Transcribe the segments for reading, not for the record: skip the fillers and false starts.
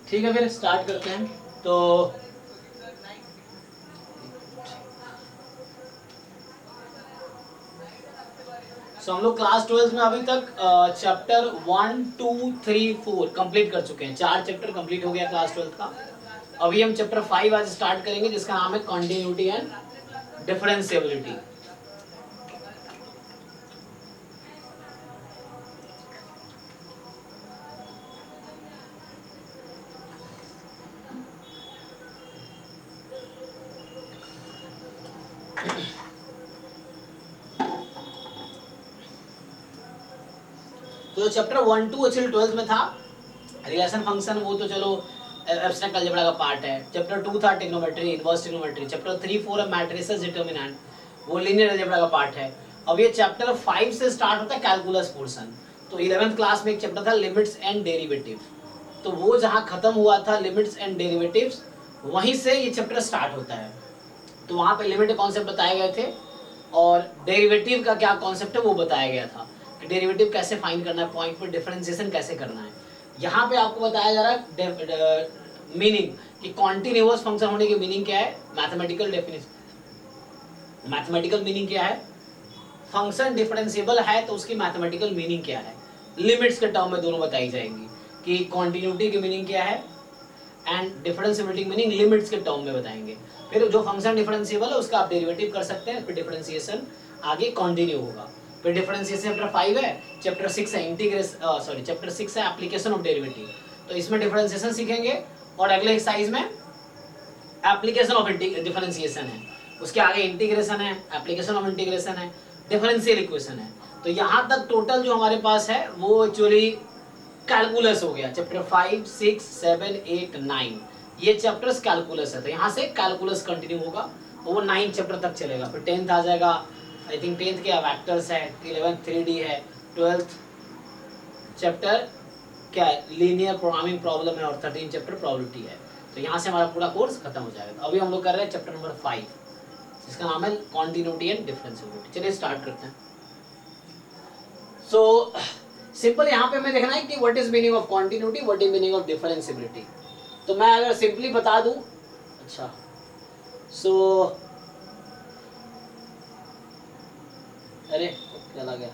ठीक है, फिर स्टार्ट करते हैं। तो हम लोग क्लास 12 में अभी तक चैप्टर 1, 2, 3, 4 कंप्लीट कर चुके हैं। 4 चैप्टर कंप्लीट हो गया क्लास 12 का। अभी हम चैप्टर 5 आज स्टार्ट करेंगे, जिसका नाम है कॉन्टिन्यूटी एंड डिफरेंशिएबिलिटी। तो चैप्टर 1, 2 एक्चुअली 12 में था रिलेशन फंक्शन, वो तो चलो एब्स्ट्रैक्ट अलजेब्रा का पार्ट है। चैप्टर 2 था ट्रिग्नोमेट्री, इनवर्स ट्रिग्नोमेट्री। चैप्टर 3, 4 है मैट्रिसेस डिटरमिनेंट, वो लीनियर अलजेब्रा का पार्ट है। अब ये चैप्टर 5 से स्टार्ट होता है कैलकुलस पोर्शन। तो 11th क्लास में एक चैप्टर था लिमिट्स एंड डेरिवेटिव, तो वो जहाँ खत्म हुआ था लिमिट्स एंड डेरिवेटिव्स, वहीं से ये चैप्टर स्टार्ट होता है। तो वहाँ पे लिमिट कॉन्सेप्ट बताए गए थे और डेरिवेटिव का क्या कॉन्सेप्ट है वो बताया गया था कि डेरिवेटिव कैसे फाइंड करना है, पॉइंट पर डिफरेंशिएशन कैसे करना है। यहाँ पे आपको बताया जा रहा है मीनिंग कि कॉन्टिन्यूअस फंक्शन होने की मीनिंग क्या है, मैथमेटिकल डेफिनेशन, मैथमेटिकल मीनिंग क्या है, फंक्शन डिफरेंशिएबल है तो उसकी मैथमेटिकल मीनिंग क्या है, लिमिट्स के टर्म में दोनों बताई जाएंगी कि कॉन्टिन्यूटी की मीनिंग क्या है एंड डिफरेंशिएबिलिटी की मीनिंग लिमिट्स के टर्म में बताएंगे। फिर जो फंक्शन डिफरेंशिएबल है उसका आप डेरिवेटिव कर सकते हैं, फिर डिफरेंशिएशन आगे कंटिन्यू होगा। फिर डिफरेंशिएशन चैप्टर 5 है, चैप्टर 6 है इंटीग्रेशन, चैप्टर 6 है एप्लीकेशन ऑफ डेरिवेटिव, तो इसमें डिफरेंशिएशन सीखेंगे और अगले एक्सरसाइज में एप्लीकेशन ऑफ डिफरेंशिएशन है, उसके आगे इंटीग्रेशन है, एप्लीकेशन ऑफ इंटीग्रेशन है, डिफरेंशियल इक्वेशन है। तो यहाँ तक टोटल जो हमारे पास है वो एक्चुअली कैलकुलस हो गया। चैप्टर 5, 6, 7, 8, 9 ये चैप्टर्स कैलकुलस है, तो यहाँ से कैलकुलस कंटिन्यू होगा और वो 9 चैप्टर तक चलेगा। फिर 10th आ जाएगा, आई थिंक 10th क्या वेक्टर्स है, 11th 3D है, 12th चैप्टर क्या है लीनियर प्रोग्रामिंग प्रॉब्लम है और 13th चैप्टर प्रोबेबिलिटी है। तो यहाँ से हमारा पूरा कोर्स खत्म हो जाएगा। तो अभी हम लोग कर रहे हैं चैप्टर नंबर 5, जिसका नाम है कॉन्टिन्यूटी एंड डिफरेंशिएबिलिटी। चलिए स्टार्ट करते हैं। सो सिंपल यहाँ पे हमें देखना है कि what is meaning of continuity, what is meaning of differentiability. तो मैं अगर सिंपली बता दूं, अच्छा सो अरे चला गया,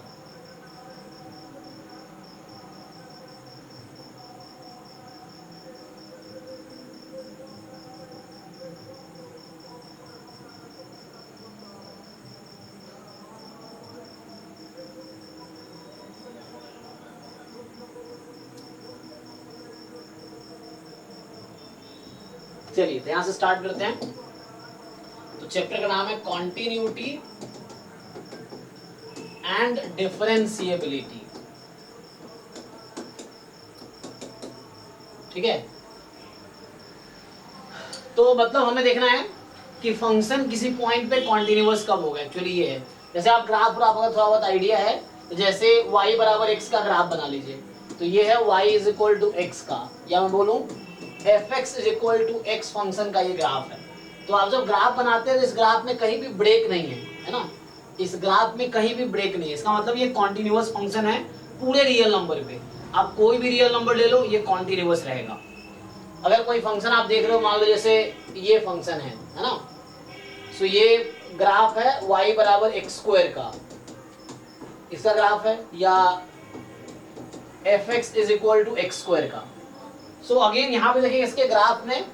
चलिए तो यहां से स्टार्ट करते हैं। तो चैप्टर का नाम है कॉन्टिन्यूटी एंड डिफरेंशिएबिलिटी, ठीक है। तो मतलब हमें देखना है कि फंक्शन किसी पॉइंट पे कॉन्टिन्यूअस कब होगा। एक्चुअली ये है, जैसे आप ग्राफ पर आपका थोड़ा बहुत आइडिया है, तो जैसे y बराबर x का ग्राफ बना लीजिए, तो ये है y is equal to x का, या मैं बोलूं fx is equal to x function का ये ग्राफ है। तो आप जब ग्राफ बनाते हैं तो इस ग्राफ में कहीं भी ब्रेक नहीं है ना, इस ग्राफ में कहीं भी ब्रेक नहीं है, इसका मतलब ये कॉन्टिन्यूअस फंक्शन है पूरे रियल नंबर पे। आप कोई भी रियल नंबर ले लो ये कॉन्टिन्यूअस रहेगा। अगर कोई फंक्शन आप देख रहे हो, मान लो जैसे ये फंक्शन है ना, सो ये ग्राफ है y बराबर एक्स स्क्वायर का, इसका ग्राफ है, या fx is equal to X square का। सो अगेन यहाँ पे देखिए इसके ग्राफ में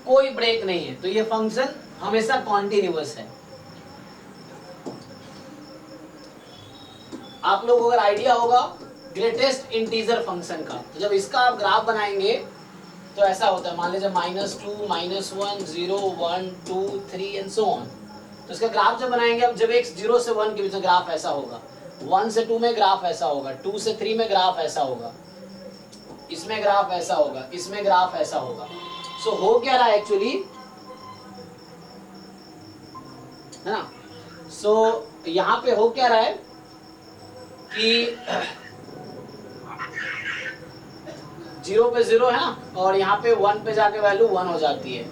कोई ब्रेक नहीं है, तो ये फंक्शन हमेशा कॉन्टिन्यूअस है। आप लोग अगर आइडिया होगा ग्रेटेस्ट इंटीजर फंक्शन का, तो जब इसका आप ग्राफ बनाएंगे तो ऐसा होता है, मान लीजिए -2, -1, 0, 1, 2, 3 एंड सो ऑन। तो इसका ग्राफ जब बनाएंगे, अब जब एक 0 से 1 के बीच में ग्राफ ऐसा होगा, 1 से 2 में ग्राफ ऐसा होगा, 2 से 3 में ग्राफ ऐसा होगा, इसमें ग्राफ ऐसा होगा, इसमें ग्राफ ऐसा होगा। सो हो क्या रहा है एक्चुअली, है ना। सो यहाँ पे हो क्या रहा है कि 0 पे 0 है ना, और यहाँ पे 1 पे जाके वैल्यू 1 हो जाती है,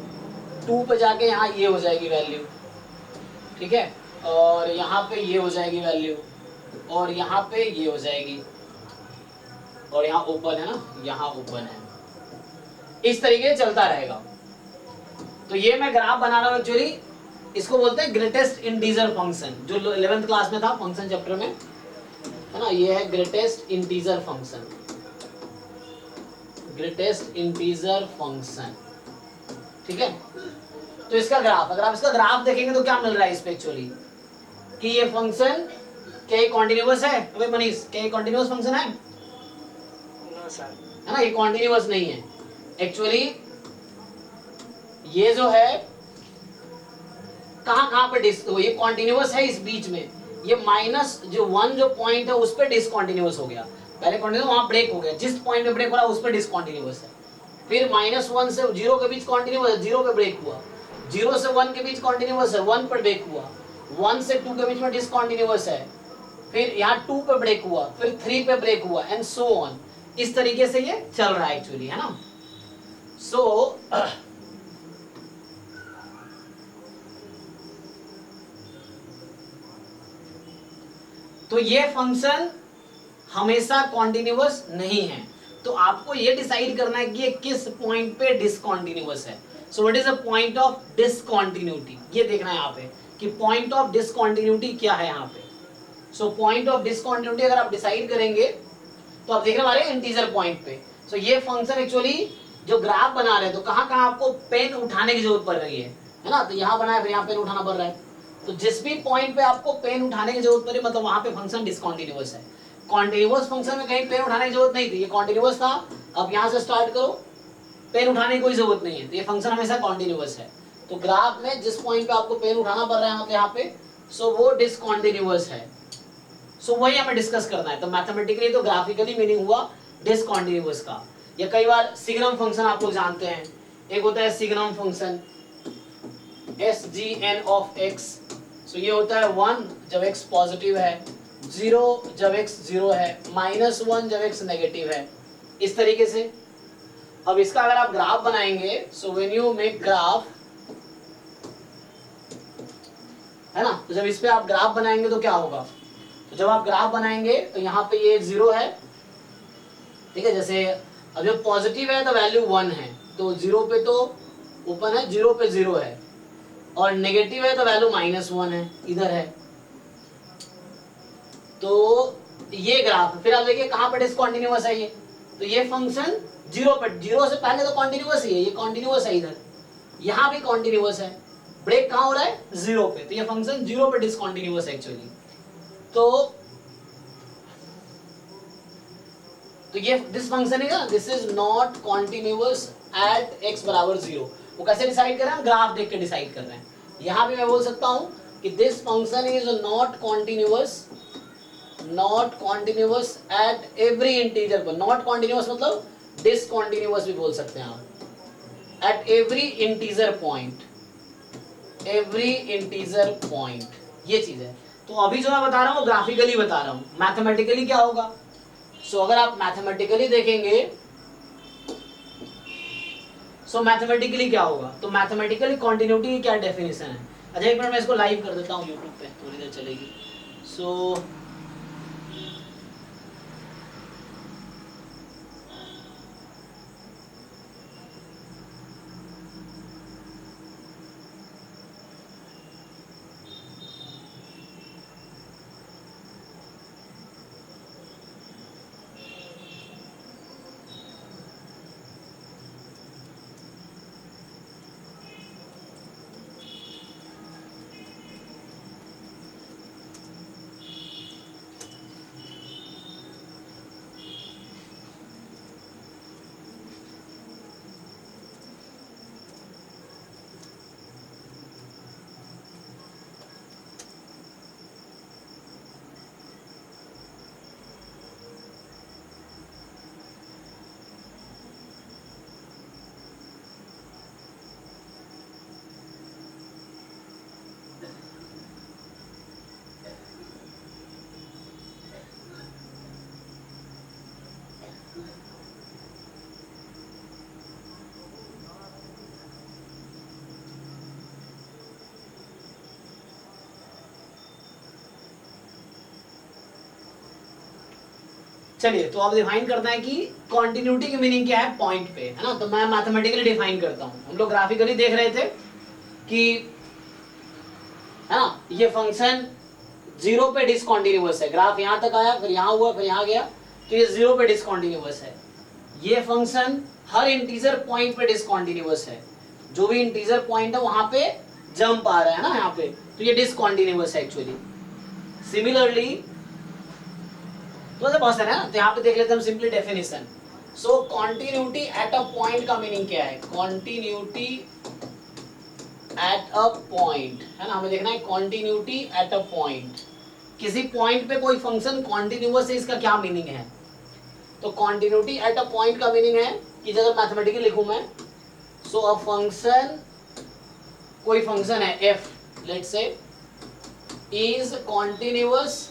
2 पे जाके यहाँ ये हो जाएगी वैल्यू, ठीक है, और यहाँ पे ये हो जाएगी वैल्यू, और यहाँ पे ये हो जाएगी, और यहाँ ओपन है ना, यहाँ ओपन है। इस तरीके से चलता रहेगा। तो ये मैं ग्राफ बना रहा हूं एक्चुअली, इसको बोलते हैं ग्रेटेस्ट इंटीजर फंक्शन, जो 11th क्लास में था फंक्शन चैप्टर में, है ना। ये है greatest integer function, greatest integer function, ठीक है। तो इसका ग्राफ, अगर आप इसका ग्राफ देखेंगे तो क्या मिल रहा है इस पे एक्चुअली, कि ये फंक्शन क्या ये कॉन्टिन्यूअस है? अबे मनीष, क्या ये कॉन्टिन्यूअस फंक्शन है? No sir. है ना, ये कॉन्टिन्यूअस नहीं है एक्चुअली। ये जो है कहां पे ये कॉन्टिन्यूअस है इस बीच में, ये माइनस जो 1 जो पॉइंट है उस पे डिसकंटिन्यूअस हो गया। पहले कॉन्टिन्यूअस वहां ब्रेक हो गया, जिस पॉइंट पे ब्रेक हो रहा है उस पे डिसकंटिन्यूअस है। फिर -1 से 0 के बीच कॉन्टिन्यूअस है, 0 पे ब्रेक हुआ। 0 से 1 के बीच कॉन्टिन्यूअस है, 1 पर ब्रेक हुआ। 1 से 2 के बीच में डिसकंटिन्यूअस है, फिर यहाँ 2 पे ब्रेक हुआ, फिर 3 पे ब्रेक हुआ, एंड सो ऑन। इस तरीके से ये चल रहा है एक्चुअली, है ना। सो तो ये फंक्शन हमेशा कॉन्टिन्यूअस नहीं है, तो आपको ये डिसाइड करना है कि ये किस पॉइंट पे डिसकंटिन्यूअस है। So what is the point of discontinuity, ये देखना है यहाँ पे कि पॉइंट ऑफ डिसकंटिन्यूटी क्या है यहाँ पे। सो पॉइंट ऑफ डिसकंटिन्यूटी अगर आप डिसाइड करेंगे तो आप देख रहे हमारे इंटीजर पॉइंट पे। सो ये फंक्शन एक्चुअली जो ग्राफ बना रहे हैं, तो कहाँ कहाँ आपको पेन उठाने की जरूरत पड़ रही है ना। तो यहाँ बनाया, फिर यहाँ पेन उठाना पड़ रहा है। तो जिस भी पॉइंट पे आपको पेन उठाने की जरूरत पड़ी, मतलब वहां पे फंक्शन डिसकंटिन्यूअस है। कॉन्टिन्यूअस फंक्शन में कहीं पेन उठाने की जरूरत नहीं थी, ये कॉन्टिन्यूअस था। अब यहाँ से स्टार्ट करो, पेन उठाने की कोई जरूरत नहीं है, तो ये फंक्शन हमेशा कॉन्टिन्यूअस है। तो ग्राफ में जिस पॉइंट पे आपको पेन उठाना पड़ रहा है यहाँ पे, सो वो डिसकंटिन्यूअस है। सो वही हमें डिस्कस करना है। तो मैथमेटिकली तो ग्राफिकली मीनिंग हुआ डिसकंटिन्यूअस का। या कई बार सिग्नम फंक्शन आप लोग जानते हैं, एक होता है signum function SGN of x। सो ये होता है 1 जब x पॉजिटिव है, 0 जब x 0 है, -1 जब x नेगेटिव है, इस तरीके से। अब इसका अगर आप ग्राफ बनाएंगे, so when you make graph, है ना, तो जब इस पे आप ग्राफ बनाएंगे तो क्या होगा, तो जब आप ग्राफ बनाएंगे तो यहाँ पे ये 0 है, ठीक है। जैसे अब जब पॉजिटिव है तो वैल्यू 1 है, तो 0 पे तो ओपन है, 0 पे 0 है, और नेगेटिव है तो वैल्यू -1 है, इधर है। तो ये ग्राफ, फिर आप देखिए कहाँ पर डिसकंटिन्यूअस है ये, तो ये फंक्शन 0 पे, 0 से पहले तो कॉन्टिन्यूअस ही है, ये कॉन्टिन्यूअस है इधर, यहाँ भी कॉन्टिन्यूअस है। ब्रेक कहाँ हो रहा है? 0 पे, तो ये फंक्शन 0 पे डिसकंटिन्यूअस है एक्चुअली। तो ये दिस फंक्शन है ना, this is not continuous at x बराबर 0। वो कैसे डिसाइड कर रहे हैं? ग्राफ देख के डिसाइड कर रहे हैं। यहां भी मैं बोल सकता हूं कि this function is not continuous at every integer पर। नॉट कॉन्टिन्यूअस मतलब डिसकंटिन्यूअस भी बोल सकते हैं आप, at every integer point, every integer point, ये चीज है। तो अभी जो मैं बता रहा हूं ग्राफिकली बता रहा हूं, मैथमेटिकली क्या होगा। सो अगर आप मैथमेटिकली देखेंगे, सो मैथमेटिकली क्या होगा, तो मैथमेटिकली कॉन्टिन्यूटी की क्या डेफिनेशन है। अच्छा एक मिनट मैं इसको लाइव कर देता हूँ यूट्यूब पे, थोड़ी देर चलेगी। सो चलिए तो अब डिफाइन करना है कि कॉन्टिन्यूटी की मीनिंग क्या है पॉइंट पे, है ना। तो मैं मैथमेटिकली डिफाइन करता हूँ। हम लोग ग्राफिकली देख रहे थे कि, है ना, ये फंक्शन 0 पे डिसकंटिन्यूअस है। ग्राफ यहाँ तक आया, फिर यहाँ हुआ, फिर यहाँ गया, तो ये 0 पे डिसकंटिन्यूअस है। ये फंक्शन हर इंटीजर पॉइंट पे डिसकंटिन्यूअस है। जो भी इंटीजर पॉइंट है वहां पे जंप आ रहा है ना यहाँ पे, तो ये डिसकंटिन्यूअस है एक्चुअली। सिमिलरली तो बहुत सारे है ना, तो यहाँ पे देख लेते हैं हम simply definition. So continuity at a point का मीनिंग क्या है? कॉन्टिन्यूटी एट अ पॉइंट, है ना, हमें देखना है कॉन्टिन्यूटी एट अ पॉइंट। किसी पॉइंट पे कोई फंक्शन कॉन्टिन्यूअस है, इसका क्या मीनिंग है? तो कॉन्टिन्यूटी एट अ पॉइंट का मीनिंग है कि अगर मैथमेटिकली लिखूं मैं, सो अ फंक्शन, कोई फंक्शन है f, let's say, is continuous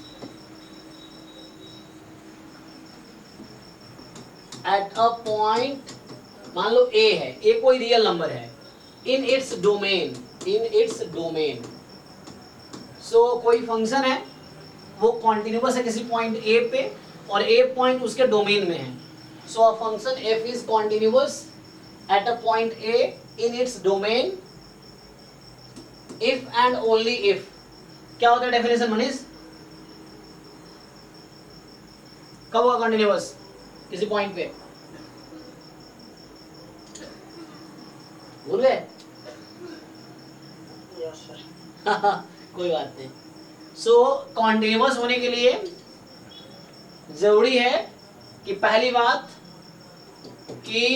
at a point, मान लो a है, a कोई रियल नंबर है, in its domain, in its domain. So कोई फंक्शन है वो कॉन्टिन्यूअस है किसी पॉइंट a पे, और a पॉइंट उसके डोमेन में है। So a function f is continuous at a point a in its domain if and only if. क्या होता है डेफिनेशन मनीष? कब होगा कॉन्टिन्यूअस किसी पॉइंट पे? भूल गए? Yes sir. कोई बात नहीं। सो कॉन्टिन्यूअस होने के लिए जरूरी है कि पहली बात कि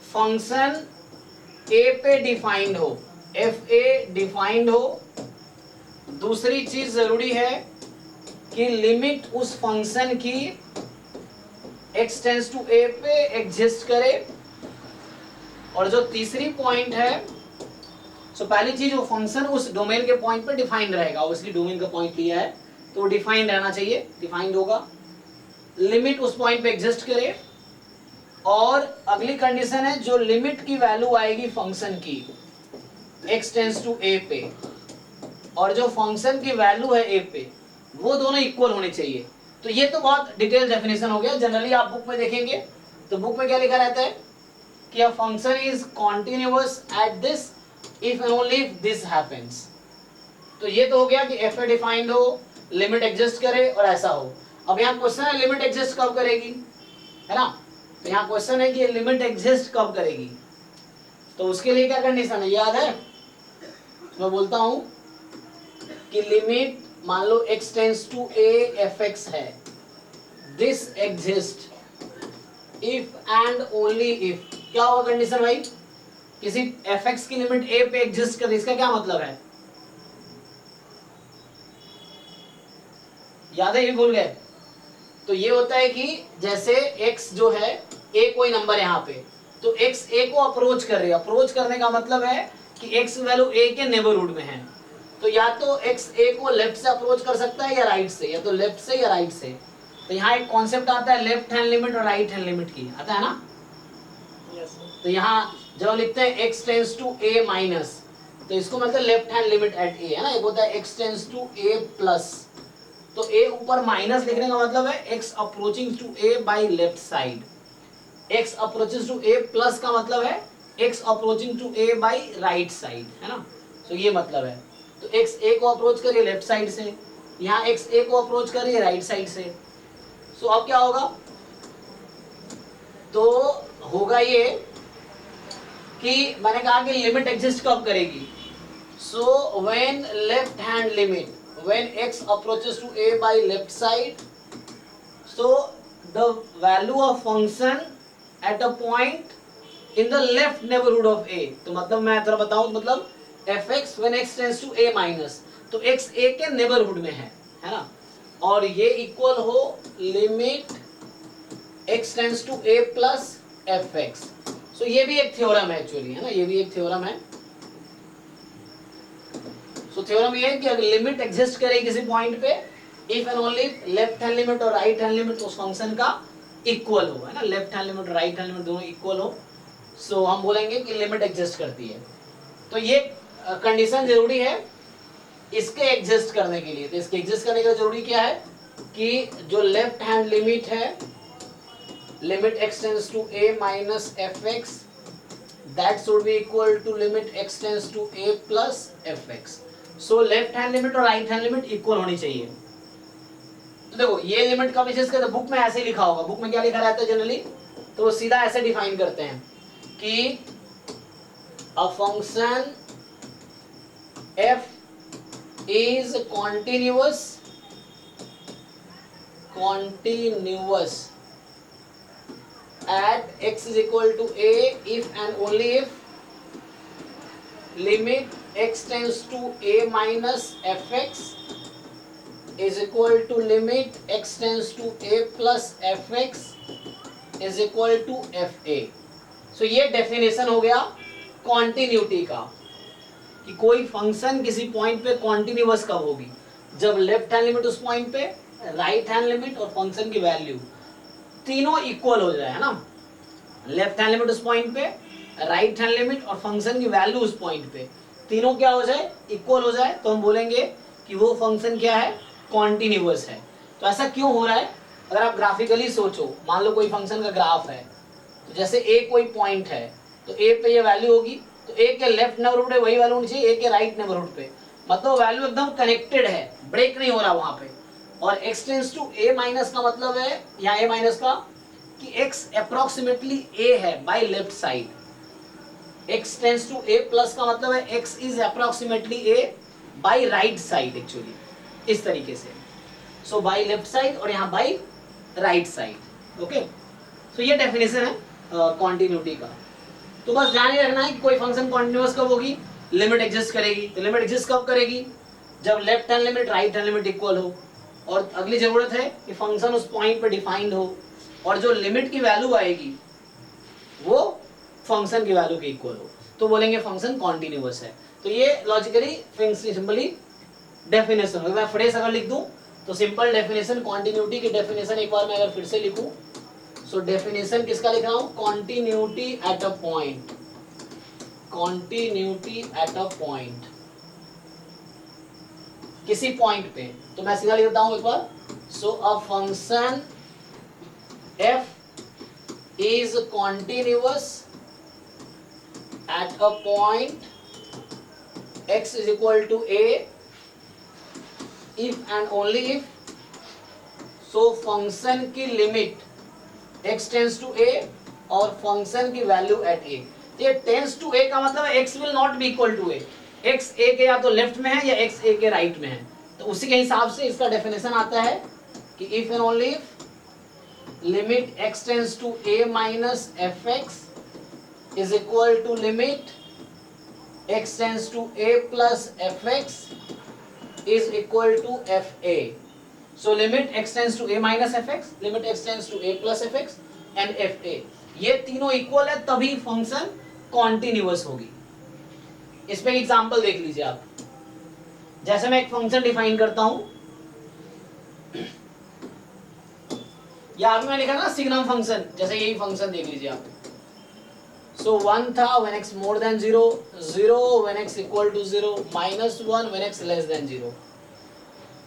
फंक्शन a पे डिफाइंड हो, एफ ए डिफाइंड हो। दूसरी चीज जरूरी है कि लिमिट उस फंक्शन की x टेंस टू a पे एग्जिस्ट करे। और जो तीसरी पॉइंट है, सो पहली चीज, वो फंक्शन उस डोमेन के पॉइंट पे डिफाइंड रहेगा। ऑब्वियसली डोमेन का पॉइंट लिया है तो डिफाइंड रहना चाहिए, डिफाइंड होगा, लिमिट उस पॉइंट पे एग्जिस्ट करे। और अगली कंडीशन है, जो लिमिट की वैल्यू आएगी फंक्शन की x टेंस टू a पे, और जो फंक्शन की वैल्यू है a पे, वो दोनों इक्वल होने चाहिए। तो ये तो बहुत डिटेल डेफिनेशन हो गया। जनरली आप बुक में देखेंगे तो बुक में क्या लिखा रहता है कि a function is continuous at this if and only if this happens. तो ये तो हो गया कि f डिफाइंड हो, लिमिट एग्जिस्ट करे और ऐसा हो। अब यहाँ क्वेश्चन है लिमिट एग्जिस्ट कब करेगी, है ना। तो यहाँ क्वेश्चन है कि लिमिट एग्जिस्ट कब करेगी, तो उसके लिए क्या कंडीशन है याद है? मैं बोलता हूं कि लिमिट, मान लो x tends to a fx है, this exist if and only if. क्या होगा कंडीशन भाई? किसी fx की लिमिट a पे एग्जिस्ट करे, इसका क्या मतलब है? याद है? ये भूल गए? तो ये होता है कि जैसे x जो है, a कोई नंबर यहाँ पे, तो x a को अप्रोच कर रही है। अप्रोच करने का मतलब है कि x वैल्यू a के नेबरहुड में है। तो या तो x a को लेफ्ट से अप्रोच कर सकता है या राइट से, या तो लेफ्ट से या राइट से। तो यहाँ एक कॉन्सेप्ट आता है लेफ्ट हैंड लिमिट और राइट हैंड लिमिट की, आता है ना। Yes sir. तो यहाँ जब लिखते हैं x tends to a minus, तो इसको मतलब left hand limit at a, है ना। एक होता है x tends to a plus, तो a ऊपर माइनस लिखने का मतलब है x approaching to a by left side. x approaches to a plus का मतलब है x approaching to a by right side, है ना। तो ये मतलब है। तो x a को अप्रोच करिए लेफ्ट साइड से, यहाँ x a को अप्रोच करिए राइट साइड से। सो अब क्या होगा? तो होगा ये कि मैंने कहा कि लिमिट एग्जिस्ट कब करेगी। So when left hand limit, when x approaches to a by left side, so the value of function at a point in the left neighborhood of a। तो मतलब मैं थोड़ा बताऊं, मतलब fx when x tends to a minus, तो x a के neighbourhood में है ना। और ये इक्वल हो limit x tends to a plus fx। सो ये भी एक थ्योरम है एक्चुअली, है ना, ये भी एक थ्योरम है। तो थ्योरम ये है कि अगर लिमिट एग्जिस्ट करे किसी पॉइंट पे, if and only left hand limit और राइट हैंड लिमिट उस फंक्शन का इक्वल हो, है ना, लेफ्ट हैंड लिमिट और राइट हैंड लिमिट दोनों इक्वल हो, सो हम बोलेंगे कि लिमिट एग्जिस्ट करती है। तो ये कंडीशन जरूरी है इसके एग्जिस्ट करने के लिए। तो इसके एग्जिस्ट करने के लिए जरूरी क्या है कि जो लेफ्ट हैंड लिमिट है limit x tends to a minus fx, that should be equal to limit x tends to a plus fx. So left hand limit और राइट हैंड लिमिट इक्वल होनी चाहिए. तो देखो ये लिमिट का विशेष कर book में ऐसे लिखा होगा. बुक में क्या लिखा रहता है जनरली, तो वो सीधा ऐसे डिफाइन करते हैं कि अ function f is continuous at x is equal to a if and only if limit x tends to a minus fx is equal to limit x tends to a plus fx is equal to fa. So ये definition हो गया continuity का कि कोई function किसी point पे continuous कब होगी, जब लेफ्ट हैंड लिमिट उस पॉइंट पे, राइट हैंड लिमिट और फंक्शन की वैल्यू तीनों इक्वल हो जाए, है ना. लेफ्ट हैंड लिमिट उस पॉइंट पे, राइट हैंड लिमिट और फंक्शन की वैल्यू उस पॉइंट पे तीनों क्या हो जाए, इक्वल हो जाए, तो हम बोलेंगे कि वो फंक्शन क्या है, कॉन्टिन्यूअस है. तो ऐसा क्यों हो रहा है, अगर आप ग्राफिकली सोचो, मान लो कोई फंक्शन का ग्राफ है, तो जैसे ए कोई पॉइंट है तो ए पे ये वैल्यू होगी, तो ए के लेफ्ट नेबरहुड पे वही वैल्यू होनी चाहिए ए के राइट नेबरहुड पे, मतलब वैल्यू एकदम कनेक्टेड है, ब्रेक नहीं हो रहा वहां पे. और x tends to a minus का मतलब है यहाँ a माइनस का कि x अप्रोक्सीमेटली a है by left side. x tends to a plus का मतलब है x is approximately a by right side, actually इस तरीके से. सो बाय लेफ्ट साइड और यहाँ by right side. Okay, so ये डेफिनेशन है कॉन्टिन्यूटी का. तो बस ध्यान ही रखना है कि कोई फंक्शन कॉन्टिन्यूअस कब होगी, लिमिट एग्जिस्ट करेगी. तो लिमिट एग्जिस्ट कब करेगी, जब left hand limit right hand limit equal हो. और अगली जरूरत है कि फंक्शन उस पॉइंट पे डिफाइंड हो और जो लिमिट की वैल्यू आएगी वो फंक्शन की वैल्यू के इक्वल हो, तो बोलेंगे फंक्शन कॉन्टिन्यूअस है. तो ये लॉजिकली सिंपली डेफिनेशन हो. मैं फ्रेज अगर लिख दूं तो सिंपल डेफिनेशन, कॉन्टिन्यूटी की डेफिनेशन एक बार मैं अगर फिर से लिखूं, सो डेफिनेशन किसका लिख रहा हूं, continuity at a point. Continuity at a point, किसी पॉइंट पे. तो मैं सीधा लिखता हूं एक बार. So a function f is continuous at a point x is equal to a if and only if so function की limit x tends to a और फंक्शन की वैल्यू एट a. ये टेंस टू a का मतलब है x will not be equal to a. x a के या तो लेफ्ट में है या x a के राइट में है. तो उसी के हिसाब से इसका डेफिनेशन आता है कि if and only if limit x tends to a minus fx is equal to limit x tends to a plus fx is equal to fa. So limit x tends to a minus fx, limit x tends to a plus fx and fa. ये तीनों equal है तभी function continuous होगी. इस पे example देख लीजिए आप. जैसे मैं एक फंक्शन डिफाइन करता हूं, या अभी मैं लिखा ना सिग्नम फंक्शन, जैसे यही फंक्शन देख लीजिए आप. So 1 था when x more than 0, 0 when x equal to 0, -1 when x less than 0.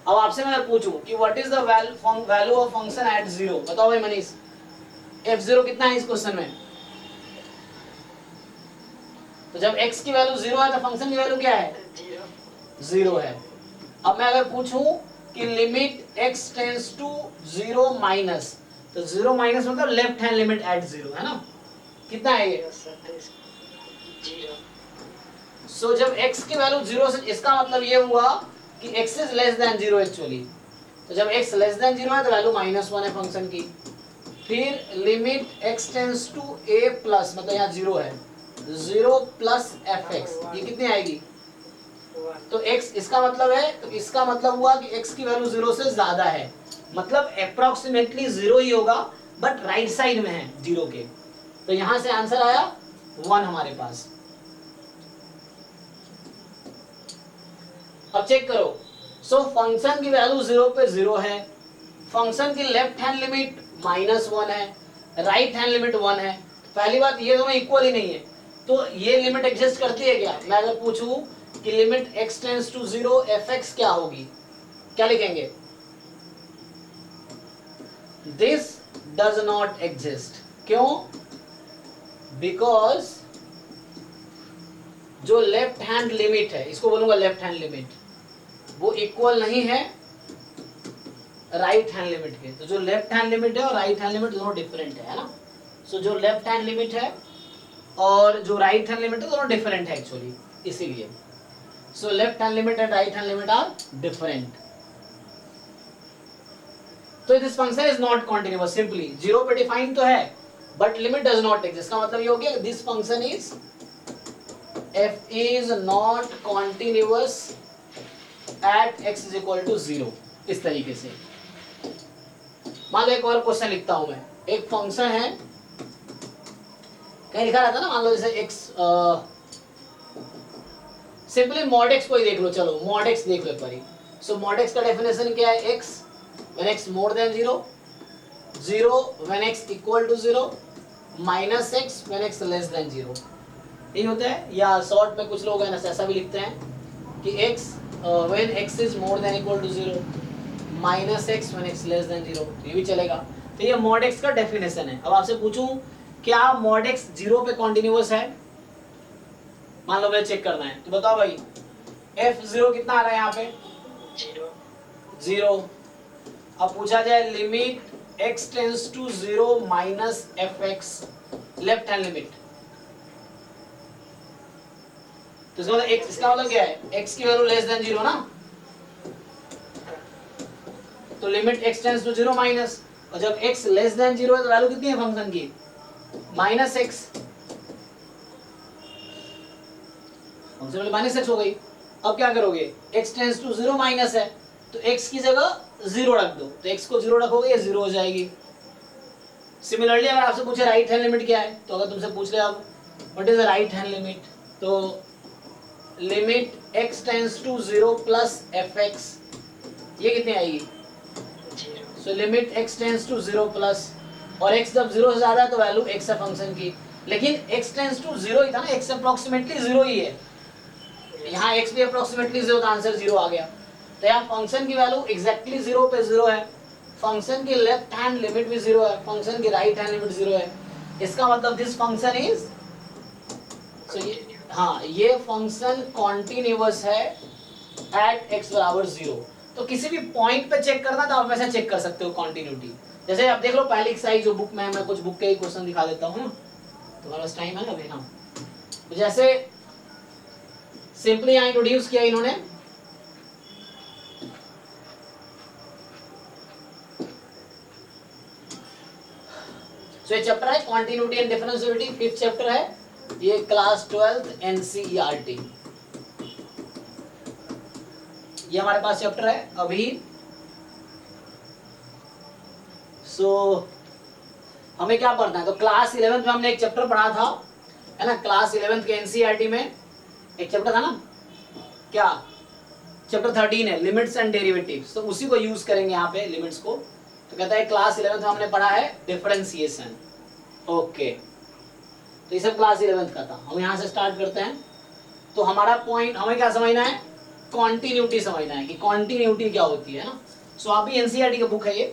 अब आपसे मैं पूछूं कि what is the value of function at 0, बताओ भाई मनीष. f0 कितना है इस क्वेश्चन में, तो जब x की वैल्यू 0 है तो फंक्शन की वैल्यू क्या है, 0 है. अब मैं अगर पूछूं कि limit x tends to 0 minus, तो 0 माइनस मतलब लेफ्ट हैंड लिमिट एट 0, है ना. कितना है ये, 0. सो जब x की वैल्यू 0 से, इसका मतलब ये हुआ कि x is less than 0 actually. तो जब x लेस देन 0 है तो वैल्यू -1 है फंक्शन की. फिर limit x tends to a plus, मतलब यहाँ 0 है, 0 प्लस fx, ये कितनी आएगी, तो x, इसका मतलब है, तो इसका मतलब हुआ कि x की वैल्यू 0 से ज्यादा है, मतलब अप्रोक्सीमेटली 0 ही होगा, बट राइट साइड में है 0 के. तो यहां से आंसर आया 1 हमारे पास. अब चेक करो. सो फंक्शन की वैल्यू 0 पे 0 है, फंक्शन की लेफ्ट हैंड लिमिट -1 है, राइट हैंड लिमिट 1 है. पहली बात ये दोनों इक्वल ही नहीं है, तो ये लिमिट एग्जिस्ट करती है क्या. मैं अगर पूछूं कि limit x tends to 0 fx क्या होगी, क्या लिखेंगे, दिस डज नॉट एग्जिस्ट। क्यों? बिकॉज जो लेफ्ट हैंड लिमिट है, इसको बोलूंगा लेफ्ट हैंड लिमिट, वो इक्वल नहीं है राइट हैंड लिमिट के। तो जो लेफ्ट हैंड लिमिट है और राइट हैंड लिमिट दोनों डिफरेंट है ना। सो जो लेफ्ट हैंड लिमिट है और जो राइट हैंड लिमिट है दोनों डिफरेंट है एक्चुअली, इसीलिए। So left hand limit and right hand limit are different. तो this function is not continuous, simply zero पे डिफाइन तो है but limit does not exist. का मतलब ये हो गया this function is f is not continuous at x is equal to 0। इस तरीके से मान लो एक और क्वेश्चन लिखता हूं मैं। एक फंक्शन है, कहीं लिखा रहता ना, मान लो जैसे x, सिंपली मॉड x को ही देख लो, चलो मॉड x देख लो एक बारी। सो मॉड x का डेफिनेशन क्या है? x when x more than 0, 0 when x equal to 0, minus x when x less than 0। यही होता है। या शॉर्ट में कुछ लोग है ना ऐसा भी लिखते हैं कि x when x is more than equal to 0, minus x when x less than 0, ये भी चलेगा। तो ये mod x का डेफिनेशन है। अब आपसे पूछूं क्या mod x 0 पे कॉन्टिन्यूअस है? मान लो मुझे चेक करना है, तो बताओ भाई f0 कितना आ रहा है यहाँ पे? 0। अब पूछा जाए limit x tends to 0 minus fx, left hand limit, तो इसका मतलब x, इसका मतलब क्या है? x की वैल्यू लेस देन 0 ना, तो limit x tends to 0 minus, और जब x लेस देन 0 है तो वैल्यू कितनी है फंक्शन की? Minus x। Function value minus x हो गई। अब क्या करोगे? x टेंड्स टू 0 माइनस है तो x की जगह 0 रख दो, तो x को 0 रखोगे ये 0 हो जाएगी। सिमिलरली अगर आपसे पूछे राइट हैंड लिमिट क्या है, तो अगर तुमसे पूछ ले अब what is the right hand limit, तो limit x tends to 0 plus fx, ये कितनी आएगी? सो limit x tends to 0 plus, और x जब 0 से ज्यादा है तो वैल्यू x है फंक्शन की, लेकिन x टेंड्स टू 0 ही था ना, x अप्रोक्सीमेटली 0 ही है, यहाँ x भी अप्रोक्सीमेटली 0 था, आंसर 0 आ गया। तो यहाँ फंक्शन की वैल्यू एग्जैक्टली 0 पे 0 है, फंक्शन की लेफ्ट हैंड लिमिट भी 0 है, फंक्शन की राइट हैंड लिमिट 0 है। इसका मतलब दिस फंक्शन इज, सो ये, हाँ ये फंक्शन कॉन्टिन्यूअस है एट x बराबर 0। तो किसी भी पॉइंट पे चेक करना तो आप वैसे चेक कर सकते हो कॉन्टिन्यूटी। जैसे आप देख लो पहली एक्सरसाइज जो बुक में है, मैं कुछ बुक के ही क्वेश्चन दिखा देता हूँ, तुम्हारे पास टाइम है अभी? हाँ, तो जैसे सिंपली यहाँ इंट्रोड्यूस किया इन्होंने, सो ये चैप्टर है continuity and differentiability, 5th chapter है, ये क्लास 12th एनसीईआरटी, ये हमारे पास चैप्टर है अभी। सो हमें क्या पढ़ना है? तो क्लास 11th में हमने एक चैप्टर पढ़ा था, है ना, क्लास 11th के एनसीईआरटी में एक चैप्टर था ना, क्या चैप्टर 13 है, लिमिट्स एंड डेरिवेटिव्स, तो उसी को यूज करेंगे यहाँ पे लिमिट्स को। तो कहता है क्लास 11th में हमने पढ़ा है डिफरेंशिएशन। ओके, तो ये सब क्लास 11th का था। हम यहाँ से स्टार्ट करते हैं। तो हमारा पॉइंट, हमें क्या समझना है? कॉन्टिन्यूटी समझना है कि कॉन्टिन्यूटी क्या होती है ना। सो आप भी एनसीईआरटी का बुक है ये,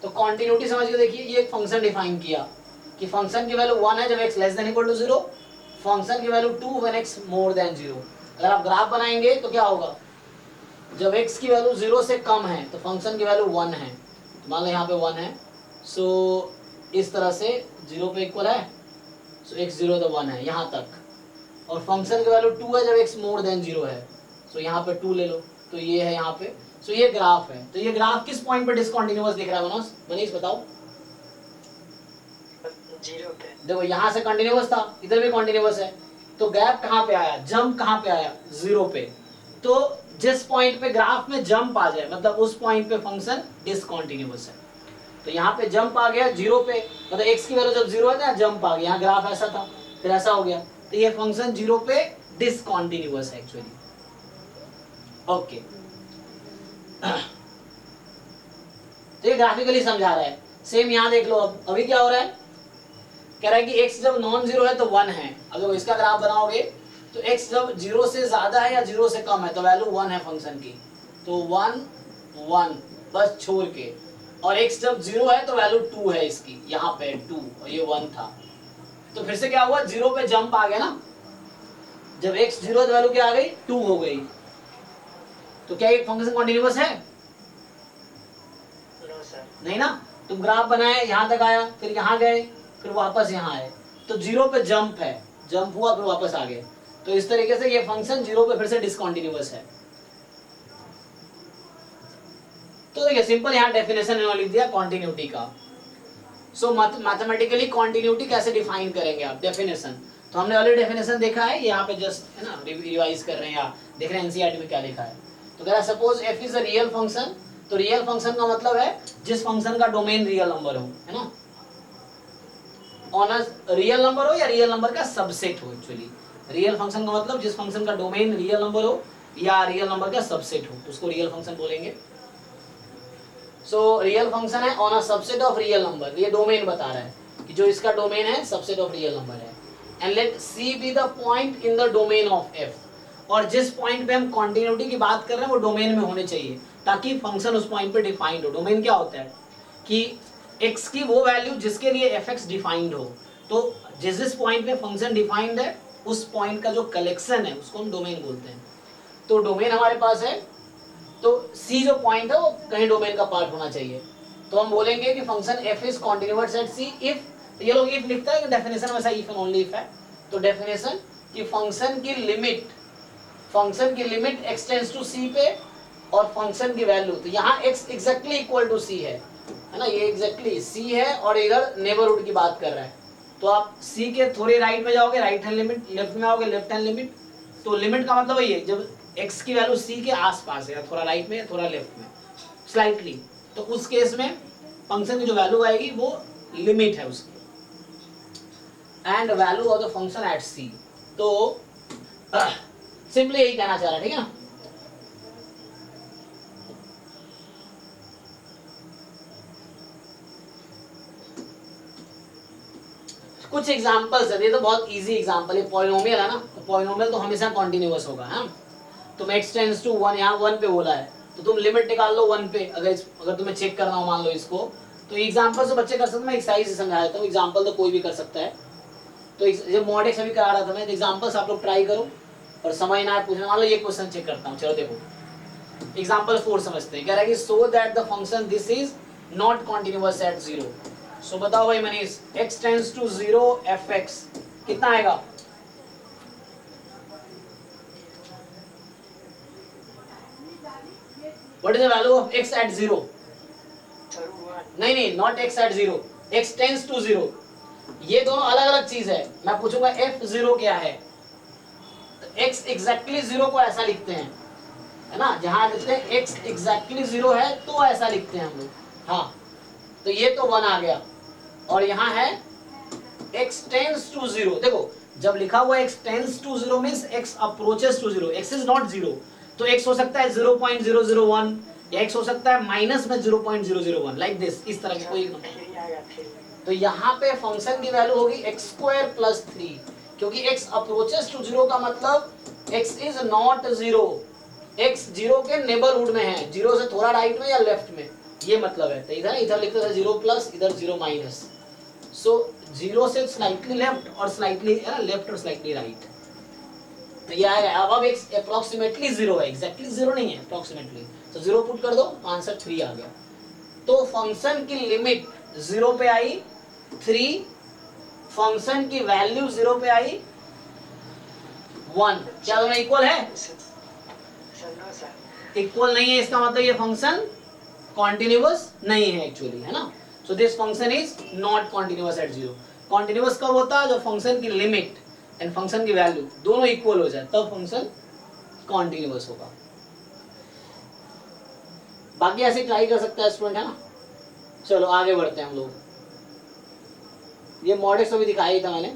तो कॉन्टिन्यूटी समझ के देखिए। ये एक फंक्शन डिफाइन किया कि फंक्शन की वैल्यू 1 है जब x less than equal to 0, function की value 2 when x more than 0। अगर आप ग्राफ बनाएंगे तो क्या होगा? जब x की वैल्यू 0 से कम है तो फंक्शन की वैल्यू 1 है, तो मान लो यहाँ पे 1 है, सो इस तरह से 0 पे इक्वल है, सो x 0 तो 1 है यहाँ तक, और फंक्शन की वैल्यू 2 है जब x मोर देन 0 है, सो यहाँ पे 2 ले लो, तो ये है यहाँ पे। सो ये ग्राफ है। तो ये ग्राफ किस पॉइंट पे डिसकंटीन्यूअस दिख रहा है मनीष बताओ? 0 पे। देखो यहाँ से कंटिन्यूअस था, इधर भी कंटिन्यूअस है, तो गैप कहाँ पे आया? जंप कहाँ पे आया? 0 पे। तो जिस पॉइंट पे ग्राफ में जंप आ जाए मतलब उस पॉइंट पे फंक्शन डिसकंटीन्यूअस है। तो यहाँ पे जंप आ गया 0 पे, मतलब x की वैल्यू जब 0 है तो जंप आ गया, यहाँ ग्राफ ऐसा था फिर ऐसा हो गया, तो ये फंक्शन 0 पे डिसकंटीन्यूअस है एक्चुअली। ओके, तो ये ग्राफिकली समझा रहा है। सेम यहाँ देख लो, अब अभी क्या हो रहा है? कह रहा है कि x जब नॉन जीरो है तो 1 है। अब जब इसका ग्राफ बनाओगे तो x जब 0 से ज्यादा है या 0 से कम है तो वैल्यू 1 है फंक्शन की, तो 1 1 बस छोड़ के, और x जब 0 है तो वैल्यू 2 है इसकी, यहाँ पे 2 और ये 1 था, तो फिर से क्या हुआ, 0 पे जंप आ गया ना, जब x 0 है तो वैल्यू क्या आ गई, 2 हो गई। तो क्या ये फंक्शन कॉन्टिन्यूअस है? No sir. नहीं ना। तुम ग्राफ बनाए, यहाँ तक आया, फिर यहाँ गए, फिर वापस यहाँ आए, तो 0 पे जंप है, जंप हुआ फिर वापस आ गए, तो इस तरीके से ये फंक्शन 0 पे फिर से डिसकंटिन्यूअस है। तो देखिए सिंपल यहाँ डेफिनेशन इन्होंने लिख दिया कॉन्टिन्यूटी का। सो मैथमेटिकली कॉन्टिन्यूटी कैसे डिफाइन करेंगे आप, डेफिनेशन तो हमने ऑलरेडी डेफिनेशन देखा है, यहाँ पे जस्ट है ना रिवाइज कर रहे हैं या देख रहे हैं एनसीईआरटी में क्या लिखा है। तो कह रहा है suppose F is a real function, तो रियल फंक्शन का मतलब है जिस फंक्शन का डोमेन रियल नंबर हो, है ना, ऑन अ रियल नंबर हो या रियल नंबर का सबसेट हो। एक्चुअली रियल फंक्शन का मतलब जिस फंक्शन का डोमेन रियल नंबर हो या रियल नंबर का सबसेट हो, उसको रियल फंक्शन बोलेंगे। सो रियल फंक्शन है on a subset of real number, ये डोमेन बता रहा है कि जो इसका डोमेन है सबसेट ऑफ रियल नंबर है। And let C be the point in the domain of F, और जिस पॉइंट पे हम कॉन्टिन्यूटी की बात कर रहे हैं वो डोमेन में होने चाहिए ताकि फंक्शन उस पॉइंट पे डिफाइंड हो। डोमेन क्या होता है कि x की वो वैल्यू जिसके लिए fx डिफाइंड हो, तो जिस पॉइंट पे फंक्शन डिफाइंड है उस पॉइंट का जो कलेक्शन है उसको हम डोमेन बोलते हैं। तो डोमेन हमारे पास है, तो c जो पॉइंट है वो कहीं डोमेन का पार्ट होना चाहिए, तो हम बोलेंगे कि function f is continuous at c if, ये लोग इफ लिखता है कि डेफिनेशन वैसा इफ एंड ओनली इफ है, तो डेफिनेशन कि फंक्शन की limit x tends to c पे और फंक्शन की वैल्यू, तो यहाँ x exactly equal to c है ना, ये एग्जैक्टली c है और इधर नेबरहुड की बात कर रहा है, तो आप c के थोड़े राइट में जाओगे राइट हैंड लिमिट, लेफ्ट में आओगे लेफ्ट हैंड लिमिट, तो लिमिट का मतलब वही है जब x की वैल्यू c के आसपास है, थोड़ा राइट में थोड़ा लेफ्ट में स्लाइटली, तो उस केस में फंक्शन की जो वैल्यू आएगी वो लिमिट है उसकी, and value of the function at c। तो सिंपली यही कहना चाह रहा है, ठीक है ना। कुछ एग्जांपल्स है, ये तो बहुत इजी एग्जांपल है, पॉलिनोमियल है ना, तो पॉलिनोमियल तो हमेशा कॉन्टिन्यूअस होगा, है। तुम x टेंड्स टू 1, यहाँ 1 पे बोला है तो तुम लिमिट निकाल लो 1 पे, अगर तुम्हें चेक करना हो मान लो इसको, तो एग्जांपल से बच्चे कर सकते हैं, मैं एक्सरसाइज से समझा देता हूँ, एग्जांपल तो कोई भी कर सकता है। तो जब मॉड एक्स अभी करा रहा था मैं, तो एग्जांपल्स आप लोग ट्राई करो और समझ ना आए पूछना, मान लो ये क्वेश्चन चेक करता हूँ, चलो देखो एग्जांपल 4 समझते हैं। कह रहा है कि so that the function this is not continuous at 0। So बताओ भाई Manish, x tends to 0 fx कितना आएगा? What is the value of x at 0? नहीं, not x at 0, x tends to 0, ये दोनों अलग अलग चीज है। मैं पूछूंगा f0 क्या है, तो x एग्जैक्टली 0 को ऐसा लिखते हैं, है ना, जहां लिखते हैं x एग्जैक्टली 0 है तो ऐसा लिखते हैं हम लोग, हाँ, तो ये तो 1 आ गया, और यहाँ है x टेंड्स टू 0। देखो जब लिखा हुआ x tends to 0 means x approaches to 0, x is not 0, तो x हो सकता है 0.001 या x हो सकता है माइनस में 0.001, लाइक दिस, इस तरह के कोई तो यहाँ पे फंक्शन की वैल्यू होगी x² + 3, क्योंकि x अप्रोचेस टू 0 का मतलब x इज नॉट 0, x 0 के नेबरहुड में है, 0 से थोड़ा राइट में या लेफ्ट में, ये मतलब है। तो इधर लिखते थे 0+, इधर 0-, सो 0 से स्लाइटली लेफ्ट और स्लाइटली लेफ्ट और स्लाइटली राइट, तो ये आएगा। अब x अप्रोक्सीमेटली 0 है, एग्जैक्टली 0 नहीं है, अप्रोक्सीमेटली, तो 0 पुट कर दो, आंसर 3 आ गया। तो फंक्शन की लिमिट 0 पे आई 3, फंक्शन की वैल्यू 0 पे आई 1, क्या दोनों इक्वल है? इक्वल नहीं है, इसका मतलब ये फंक्शन कॉन्टिन्यूअस नहीं है एक्चुअली, है ना। So this function is not continuous at 0। Continuous कब होता है? जब फंक्शन की लिमिट एंड फंक्शन की वैल्यू दोनों इक्वल हो जाए, तब फंक्शन कॉन्टिन्यूअस होगा। बाकी ऐसे ट्राई कर सकता है स्टूडेंट, है ना। चलो आगे बढ़ते हैं हम लोग। ये मॉडेक्स अभी दिखाया ही था मैंने,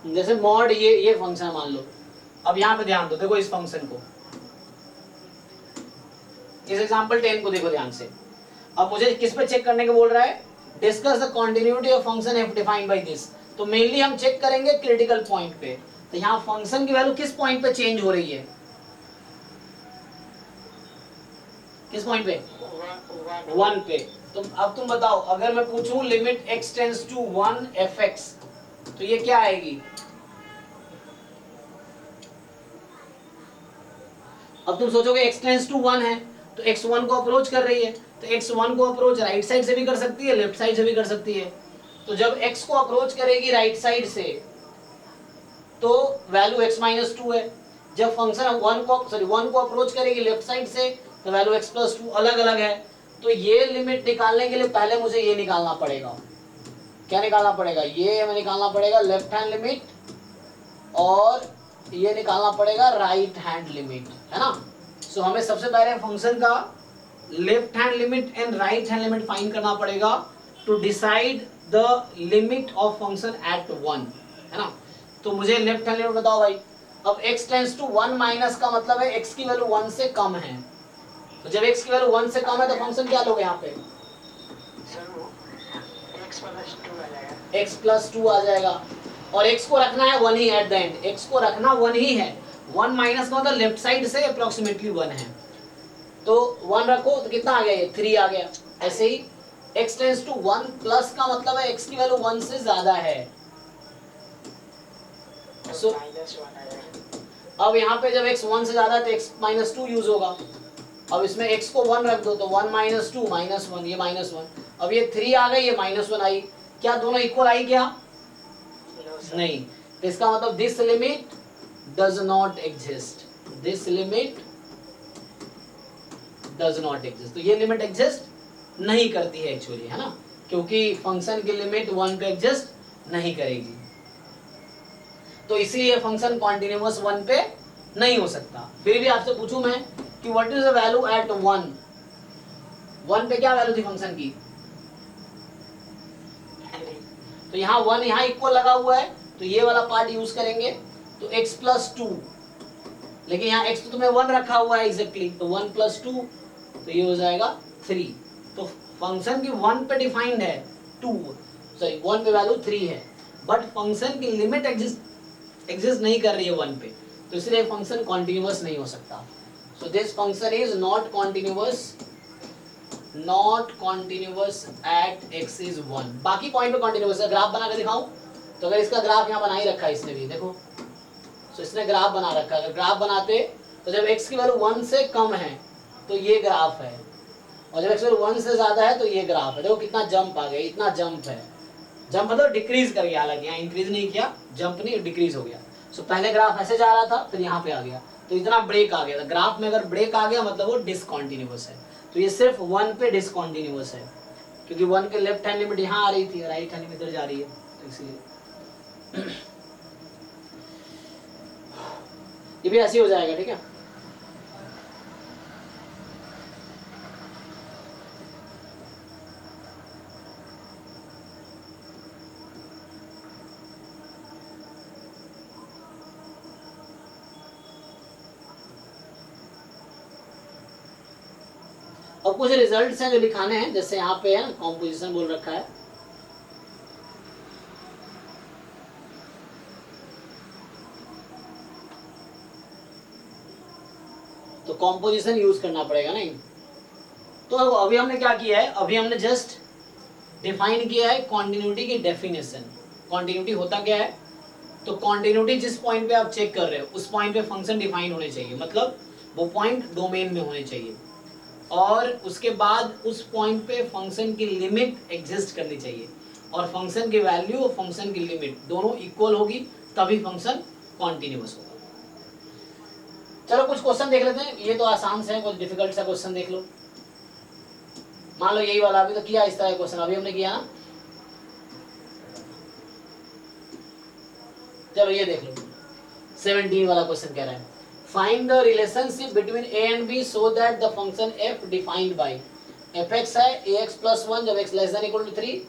जैसे मॉड ये फंक्शन मान लो। अब यहाँ पे ध्यान दो, देखो इस फंक्शन को, इस एग्जांपल 10 को देखो ध्यान से। अब मुझे किस पे चेक करने को बोल रहा है? Discuss the continuity of function F defined by this. तो मेनली हम चेक करेंगे क्रिटिकल पॉइंट पे, तो यहाँ फंक्शन की वैल्यू किस पॉइंट पे चेंज हो रही है? किस पॉइंट पे? वन 1 पे। तो अब तुम बताओ, अगर मैं पूछूं limit x tends to 1 fx, तो ये क्या आएगी? अब तुम सोचोगे x टेंड्स टू 1 है तो x 1 को अप्रोच कर रही है, तो x 1 को अप्रोच राइट साइड से भी कर सकती है, लेफ्ट साइड से भी कर सकती है। तो जब x को अप्रोच करेगी राइट साइड से तो वैल्यू x माइनस 2 है। जब फंक्शन 1 को अप्रोच करेगी लेफ्ट साइड से तो वैल्यू x प्लस 2 अलग अलग है। तो ये लिमिट निकालने के लिए पहले मुझे ये निकालना पड़ेगा। क्या निकालना पड़ेगा? ये हमें निकालना पड़ेगा लेफ्ट हैंड लिमिट, और ये निकालना पड़ेगा राइट हैंड लिमिट, है ना। सो हमें सबसे पहले फंक्शन का left hand limit and right hand limit find करना पड़ेगा to decide the limit of function at 1, है ना। तो मुझे लेफ्ट हैंड लिमिट बताओ भाई। अब x टेंड्स टू 1 माइनस का मतलब है x की वैल्यू 1 से कम है। तो जब x की वैल्यू 1 से कम है तो फंक्शन क्या लोगे यहाँ पे? सर वो x प्लस 2 आ जाएगा। x प्लस 2 आ जाएगा, और x को रखना है 1 ही एट द एंड, x को रखना 1 ही है। 1 माइनस का मतलब लेफ्ट साइड से अप्रोक्सीमेटली 1 है, तो 1 रखो तो कितना आ गया? ये 3 आ गया। ऐसे ही x टेंड्स टू 1 प्लस का मतलब है x की वैल्यू 1 से ज्यादा है। तो So- माइनस 1 आ जाएगा। अब यहाँ पे जब x 1 से ज्यादा है तो x माइनस 2 यूज होगा। अब इसमें x को 1 रख दो तो 1 माइनस 2 माइनस 1, ये माइनस 1। अब ये 3 आ गई, ये माइनस 1 आई। क्या दोनों इक्वल आई क्या? No sir. नहीं। तो इसका मतलब this limit does not exist, this limit does not exist. तो ये लिमिट एग्जिस्ट नहीं करती है एक्चुअली, है ना, क्योंकि फंक्शन की लिमिट 1 पे एग्जिस्ट नहीं करेगी। तो इसीलिए फंक्शन कॉन्टिन्यूअस 1 पे नहीं हो सकता। फिर भी आपसे पूछूं मैं कि what is the value at 1? 1 पे क्या वैल्यू थी फंक्शन की? तो यहाँ 1 यहाँ इक्वल लगा हुआ है, तो ये वाला पार्ट यूज करेंगे, तो x प्लस 2, लेकिन यहाँ x तो तुम्हें 1 रखा हुआ है एग्जैक्टली, तो 1 प्लस 2 तो ये हो जाएगा 3। तो फंक्शन की 1 पे डिफाइंड है 2, सॉरी 1 पे वैल्यू 3 है, बट फंक्शन की लिमिट एग्जिस्ट नहीं कर रही है 1 पे, तो इसलिए फंक्शन कॉन्टिन्यूअस नहीं हो सकता। So this function is not continuous at x is 1। बाकी पॉइंट पे कॉन्टिन्यूअस है। ग्राफ बना के दिखाऊं तो अगर इसका ग्राफ यहाँ बना ही रखा है इसने भी, देखो, तो इसने ग्राफ बना रखा है। अगर ग्राफ बनाते तो जब x की वैल्यू 1 से कम है तो ये ग्राफ है, और जब x की वैल्यू 1 से ज्यादा है तो ये ग्राफ है। देखो कितना जंप आ गया, इतना जंप है। जंप मतलब डिक्रीज कर गया, हालांकि यहाँ इंक्रीज नहीं किया, जंप नहीं, डिक्रीज हो गया। सो पहले ग्राफ ऐसे जा रहा था, फिर यहाँ पे आ गया, तो इतना ब्रेक आ गया था। ग्राफ में अगर ब्रेक आ गया मतलब वो डिसकॉन्टिन्यूअस है। तो ये सिर्फ 1 पे डिसकॉन्टिन्यूअस है, क्योंकि 1 के लेफ्ट हैंड लिमिट यहाँ आ रही थी, राइट हैंड लिमिट इधर जा रही है, तो इसलिए ये भी ऐसे ही हो जाएगा, ठीक है। अब कुछ रिजल्ट्स हैं जो लिखाने हैं, जैसे यहाँ पे है कॉम्पोजिशन बोल रखा है, तो कॉम्पोजिशन यूज करना पड़ेगा नहीं। तो अभी हमने क्या किया है? अभी हमने जस्ट डिफाइन किया है कॉन्टिन्यूटी की डेफिनेशन। कॉन्टिन्यूटी होता क्या है? तो कॉन्टिन्यूटी जिस पॉइंट पे आप चेक कर रहे हो उस पॉइंट पे फंक्शन डिफाइन होने चाहिए, मतलब वो पॉइंट डोमेन में होने चाहिए, और उसके बाद उस पॉइंट पे फंक्शन की लिमिट एग्जिस्ट करनी चाहिए, और फंक्शन की वैल्यू और फंक्शन की लिमिट दोनों इक्वल होगी, तभी फंक्शन कॉन्टिन्यूअस होगा। चलो कुछ क्वेश्चन देख लेते हैं, ये तो आसान से है, कुछ डिफिकल्ट सा क्वेश्चन देख लो। मान लो यही वाला, अभी तो किया इस तरह का क्वेश्चन, अभी हमने किया ना। चलो ये देख लो, 17 वाला क्वेश्चन कह रहा है find the relationship between a and b so that the function f defined by fx है ax प्लस 1 जब x less than equal to 3,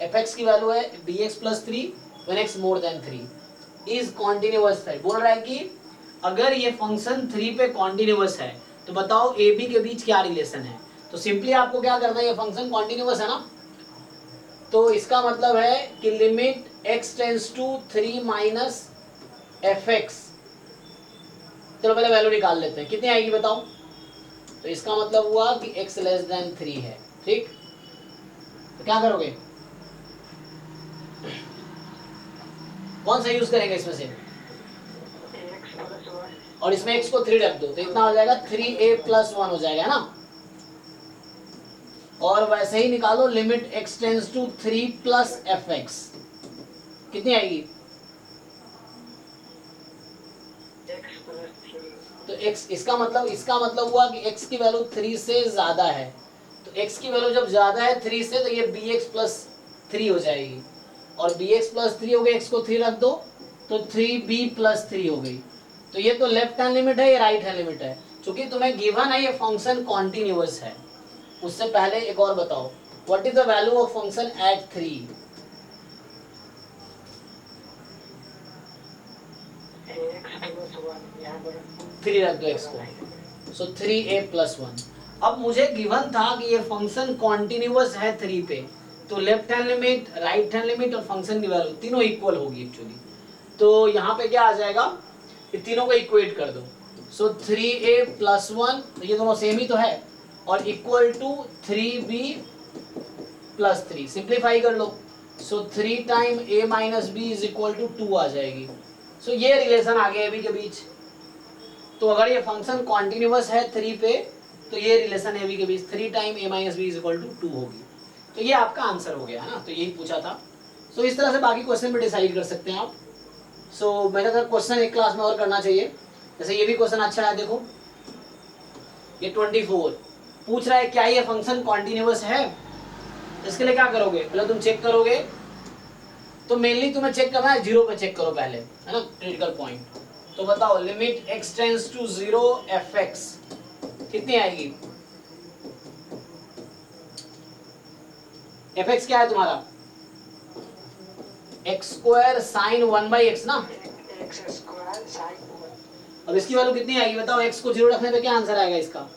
fx की वैल्यू है bx plus 3 when x more than 3 is continuous है। बोल रहा है कि अगर ये फंक्शन 3 पे कॉन्टिन्यूअस है तो बताओ a b के बीच क्या रिलेशन है। तो सिंपली आपको क्या करना है, ये फंक्शन कॉन्टिन्यूअस है ना, तो इसका मतलब है कि limit x tends to 3 minus fx, चलो पहले वैल्यू निकाल लेते हैं, कितनी आएगी बताओ। तो इसका मतलब हुआ कि x लेस देन 3 है, ठीक। तो क्या करोगे, कौन सा यूज करेंगे इसमें से, एक्स प्लस वन, और इसमें x को 3 रख दो तो इतना हो जाएगा 3a प्लस 1 हो जाएगा, है ना। और वैसे ही निकालो limit x tends to 3 plus fx, कितनी आएगी, एक्स प्लस थ्री, तो x, इसका मतलब हुआ कि x की वैल्यू 3 से ज्यादा है, तो x की वैल्यू जब ज्यादा है 3 से तो ये bx प्लस 3 हो जाएगी, और bx प्लस 3 हो गई, x को 3 रख दो तो 3b प्लस 3 हो गई। तो ये तो लेफ्ट हैंड लिमिट है, ये राइट हैंड लिमिट है। चूंकि तुम्हें गिवन है ये फंक्शन कॉन्टिन्यूअस है, उससे पहले एक और बताओ, what is the value of function eight 3, x plus one, यहाँ पर 3 रख दो x को, सो 3a प्लस 1। अब मुझे गिवन था कि ये फंक्शन कॉन्टिन्यूअस है 3 पे, तो left hand limit, right hand limit और फंक्शन की वैल्यू तीनों इक्वल होगी एक्चुअली। तो यहाँ पे क्या आ जाएगा, ये तीनों को इक्वेट कर दो, सो 3a प्लस 1, ये दोनों सेम ही तो है, और equal to 3b plus 3, simplify कर लो, so 3 time a minus b is equal to 2 आ जाएगी। सो ये रिलेशन आ गया अभी के बीच। तो अगर ये फंक्शन कॉन्टिन्यूअस है 3 पे, तो ये रिलेशन ए बी के बीच 3 time a minus B is equal to 2 होगी। तो ये आपका आंसर हो गया है ना, तो यही पूछा था। सो इस तरह से बाकी क्वेश्चन भी डिसाइड कर सकते हैं आप। सो मेरे तो क्वेश्चन एक क्लास में और करना चाहिए। जैसे ये भी क्वेश्चन अच्छा है, देखो ये 24 पूछ रहा है क्या ये फंक्शन कॉन्टिन्यूअस है। इसके लिए क्या करोगे, पहले तुम चेक करोगे, तो मेनली तुम्हें चेक करना है 0 पे चेक करो पहले, है ना, क्रिटिकल पॉइंट। तो बताओ limit x tends to 0 fx कितनी आएगी, fx क्या है तुम्हारा, x स्क्वायर साइन 1/x ना। एक्स स्क्वायर साइन वन, अब इसकी वैल्यू कितनी आएगी बताओ, x को 0 रखने पे क्या आंसर आएगा इसका,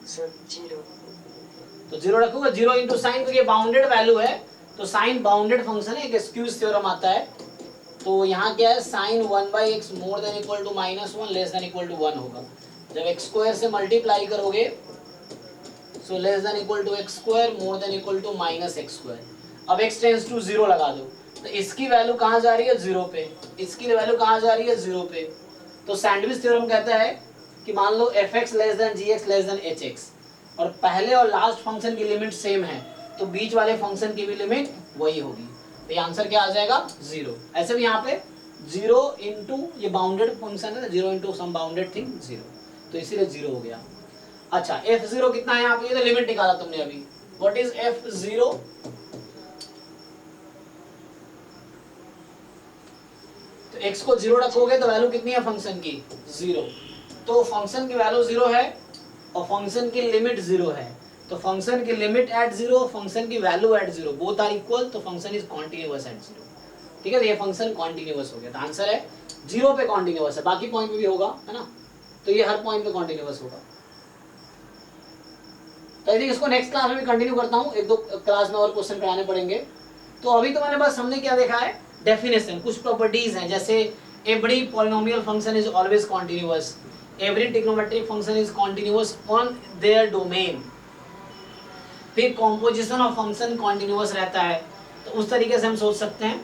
सर जीरो, तो 0 रखोगे, 0 इंटू साइन, तो ये बाउंडेड वैल्यू है, तो साइन बाउंडेड फंक्शन है, एक स्क्यूज थ्योरम आता है। तो यहाँ क्या है, sine 1/x more than equal to -1 less than equal to 1 होगा। जब x स्क्वायर से मल्टीप्लाई करोगे, so less than equal to x square more than equal to -x square. अब x टेंड्स टू 0 लगा दो, तो इसकी वैल्यू कहाँ जा रही है, 0 पे, इसकी वैल्यू कहाँ जा रही है, 0 पे। तो सैंडविच थ्योरम कहता है कि मान लो fx less than gx less than hx, और पहले और लास्ट फंक्शन की लिमिट सेम है, तो बीच वाले फंक्शन की भी लिमिट वही होगी। तो ये आंसर क्या आ जाएगा, 0। ऐसे भी यहाँ पे 0 इंटू ये बाउंडेड फंक्शन है, 0 इंटू सम बाउंडेड थिंग 0, तो इसीलिए 0 हो गया। अच्छा f0 कितना है यहाँ पे, ये तो लिमिट निकाला तुमने अभी, व्हाट इज f0, तो x को 0 रखोगे तो वैल्यू कितनी है फंक्शन की, 0। तो फंक्शन की वैल्यू 0 है और फंक्शन की लिमिट 0 है, तो फंक्शन की लिमिट एट 0, फंक्शन की value at 0, both are equal, तो फंक्शन इज कॉन्टिन्यूअस एट 0। ठीक है, तो ये फंक्शन कॉन्टिन्यूअस हो गया, तो आंसर है 0 पे कॉन्टिन्यूअस है, बाकी पॉइंट पे भी होगा, है ना, तो ये हर पॉइंट पे कॉन्टिन्यूअस होगा। तो यदि इसको नेक्स्ट क्लास में भी कंटिन्यू करता हूँ, 1-2 क्लास में और क्वेश्चन कराने पड़ेंगे। तो अभी तो मैंने बस हमने क्या देखा है, डेफिनेशन, कुछ प्रॉपर्टीज हैं, जैसे every polynomial function is always continuous, every trigonometric function is continuous on their domain, फिर कॉम्पोजिशन ऑफ फंक्शन कॉन्टिन्यूअस रहता है, तो उस तरीके से हम सोच सकते हैं।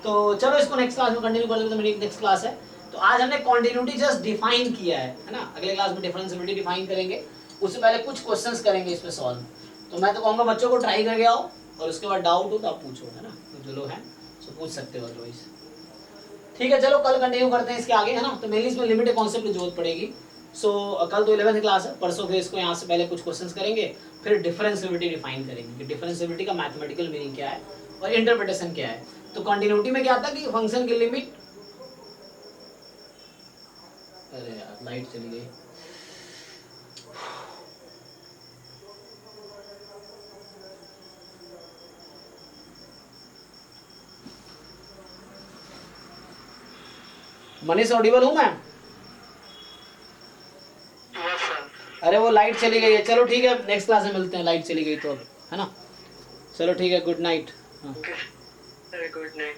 तो चलो इसको नेक्स्ट क्लास में कंटिन्यू कर देते हैं, मेरी नेक्स्ट क्लास है। तो आज हमने कॉन्टिन्यूटी जस्ट डिफाइन किया है ना, अगले क्लास में डिफरेंशिएबिलिटी डिफाइन करेंगे, उससे पहले कुछ क्वेश्चंस करेंगे इसमें सॉल्व। तो मैं तो कहूँगा बच्चों को ट्राई करके आओ, और उसके बाद डाउट हो तो आप पूछो, है ना, तो जो लोग हैं सो पूछ सकते हो अदरवाइज। ठीक है, चलो कल कंटिन्यू करते हैं इसके आगे, है ना। तो मेनली इसमें लिमिटेड कॉन्सेप्ट की जरूरत पड़ेगी। सो कल तो 11th क्लास है, परसों फिर इसको यहाँ से पहले कुछ क्वेश्चंस करेंगे, फिर डिफरेंशिएबिलिटी डिफाइन करेंगे कि डिफरेंशिएबिलिटी का मैथमेटिकल मीनिंग क्या है और इंटरप्रिटेशन क्या है। तो कंटिन्यूटी में क्या था कि फंक्शन की लिमिट, अरे यार लाइट चली गई, मनीष ऑडिबल हूँ मैं, यस सर, अरे वो लाइट चली गई है। चलो ठीक है, नेक्स्ट क्लास में मिलते हैं, लाइट चली गई तो अब, है ना। चलो ठीक है, गुड नाइट। हाँ गुड नाइट।